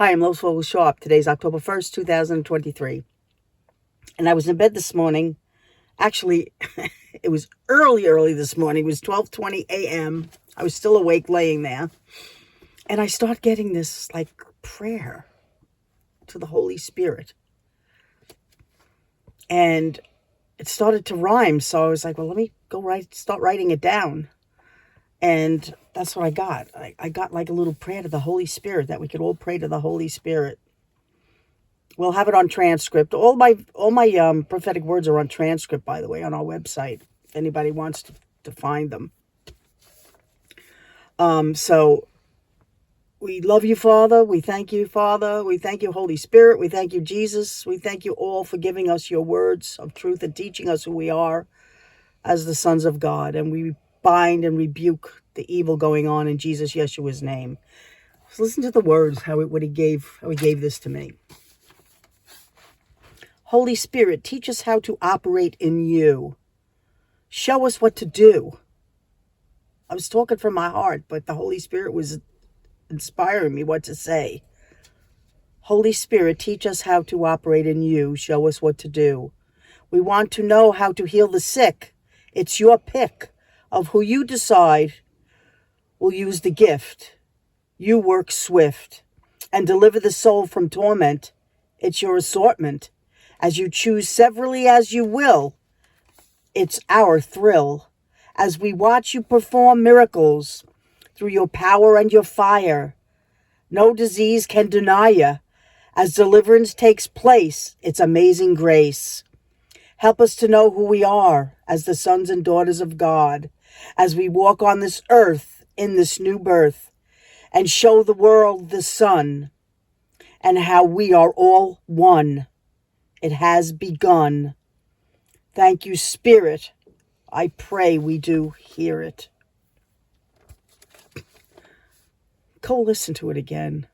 Hi, I'm Lois Vogel Sharp. Today's October 1st, 2023. And I was in bed this morning. Actually, it was early this morning. It was 12:20 a.m. I was still awake laying there. And I start getting this prayer to the Holy Spirit. And it started to rhyme. So I was like, well, let me start writing it down. And that's what I got. I got like a little prayer to the Holy Spirit, that we could all pray to the Holy Spirit. We'll have it on transcript. All my prophetic words are on transcript, by the way, on our website. If anybody wants to find them. So we love you, Father. We thank you, Father. We thank you, Holy Spirit. We thank you, Jesus. We thank you all for giving us your words of truth and teaching us who we are as the sons of God. And we bind and rebuke the evil going on in Jesus Yeshua's name. So listen to the words, how he gave this to me. Holy Spirit, teach us how to operate in you. Show us what to do. I was talking from my heart, but the Holy Spirit was inspiring me what to say. Holy Spirit, teach us how to operate in you. Show us what to do. We want to know how to heal the sick. It's your pick of who you decide will use the gift. You work swift and deliver the soul from torment. It's your assortment. As you choose severally as you will, it's our thrill. As we watch you perform miracles through your power and your fire, no disease can deny you. As deliverance takes place, it's amazing grace. Help us to know who we are as the sons and daughters of God, as we walk on this earth in this new birth, and show the world the sun and how we are all one. It has begun. Thank you, Spirit. I pray we do hear it. Go listen to it again.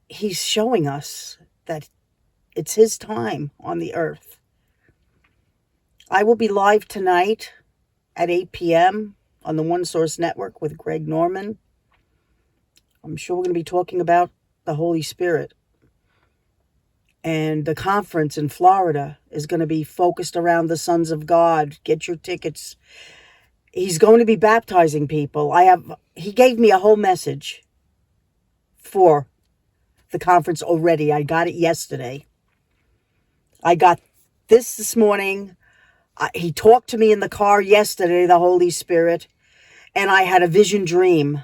He's showing us that it's his time on the earth. I will be live tonight at 8 p.m. on the One Source Network with Greg Norman. I'm sure we're going to be talking about the Holy Spirit. And the conference in Florida is going to be focused around the sons of God. Get your tickets. He's going to be baptizing people. He gave me a whole message for the conference already. I got it yesterday. I got this morning. He talked to me in the car yesterday, the Holy Spirit, and I had a vision dream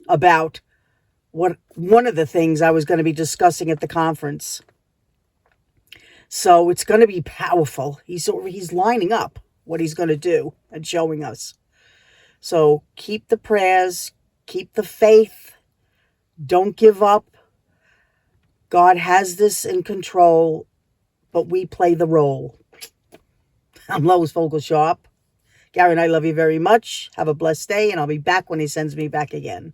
about one of the things I was going to be discussing at the conference. So it's going to be powerful. He's lining up what he's going to do and showing us. So keep the prayers, keep the faith, don't give up. God has this in control, but we play the role. I'm Lois Vogel Sharp. Gary and I love you very much. Have a blessed day, and I'll be back when he sends me back again.